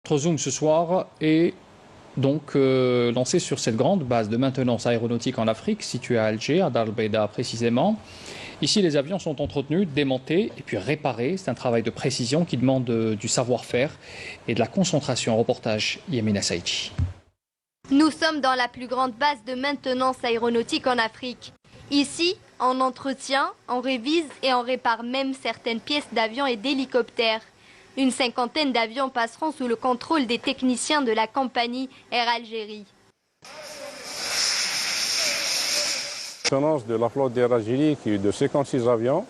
Notre Zoom ce soir est donc lancé sur cette grande base de maintenance aéronautique en Afrique, située à Alger, à Dar el Beida précisément. Ici, les avions sont entretenus, démontés et puis réparés. C'est un travail de précision qui demande du savoir-faire et de la concentration. Reportage Yemina Saïdi. Nous sommes dans la plus grande base de maintenance aéronautique en Afrique. Ici, on entretient, on révise et on répare même certaines pièces d'avions et d'hélicoptères. Une cinquantaine d'avions passeront sous le contrôle des techniciens de la compagnie Air Algérie. Maintenance de la flotte d'Air Algérie qui est de 56 avions,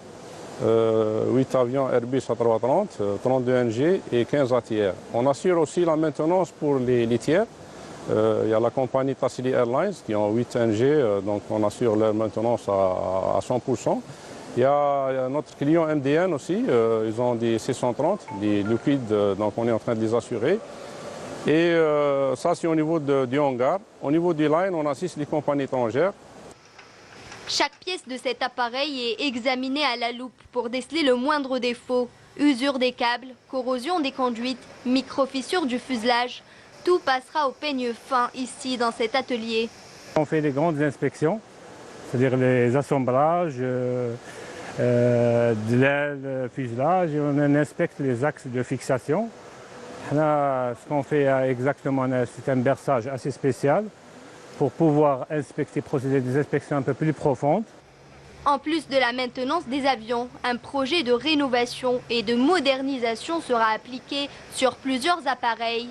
8 avions Airbus A330, 32 NG et 15 ATR. On assure aussi la maintenance pour les tiers. Il y a la compagnie Tassili Airlines qui ont 8 NG, donc on assure leur maintenance à 100%. Il y a notre client MDN aussi, ils ont des C130, des liquides, donc on est en train de les assurer. Et ça c'est au niveau du hangar. Au niveau du line, on assiste les compagnies étrangères. Chaque pièce de cet appareil est examinée à la loupe pour déceler le moindre défaut. Usure des câbles, corrosion des conduites, micro-fissures du fuselage. Tout passera au peigne fin ici dans cet atelier. On fait des grandes inspections, c'est-à-dire les assemblages de l'aile, fuselage, et on inspecte les axes de fixation. Là, ce qu'on fait exactement, c'est un berçage assez spécial pour pouvoir inspecter, procéder à des inspections un peu plus profondes. En plus de la maintenance des avions, un projet de rénovation et de modernisation sera appliqué sur plusieurs appareils.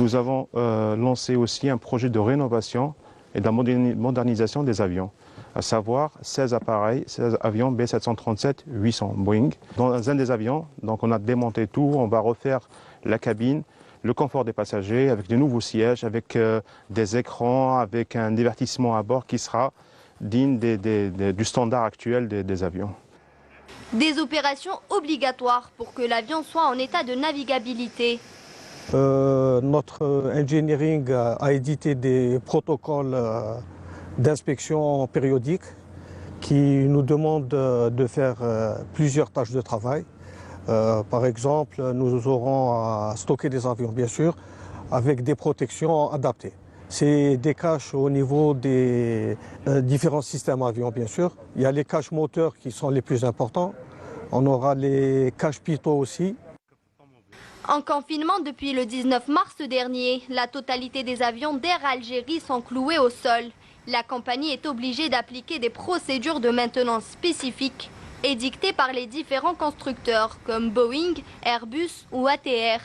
Nous avons lancé aussi un projet de rénovation et de la modernisation des avions, à savoir 16 appareils, 16 avions B737-800 Boeing. Dans un des avions, donc on a démonté tout, on va refaire la cabine, le confort des passagers avec de nouveaux sièges, avec des écrans, avec un divertissement à bord qui sera digne du standard actuel des avions. Des opérations obligatoires pour que l'avion soit en état de navigabilité. Notre engineering a édité des protocoles d'inspection périodiques qui nous demandent de faire plusieurs tâches de travail. Par exemple, nous aurons à stocker des avions, bien sûr, avec des protections adaptées. C'est des caches au niveau des différents systèmes avions, bien sûr. Il y a les caches moteurs qui sont les plus importants. On aura les caches pitot aussi. En confinement depuis le 19 mars dernier, la totalité des avions d'Air Algérie sont cloués au sol. La compagnie est obligée d'appliquer des procédures de maintenance spécifiques édictées par les différents constructeurs comme Boeing, Airbus ou ATR.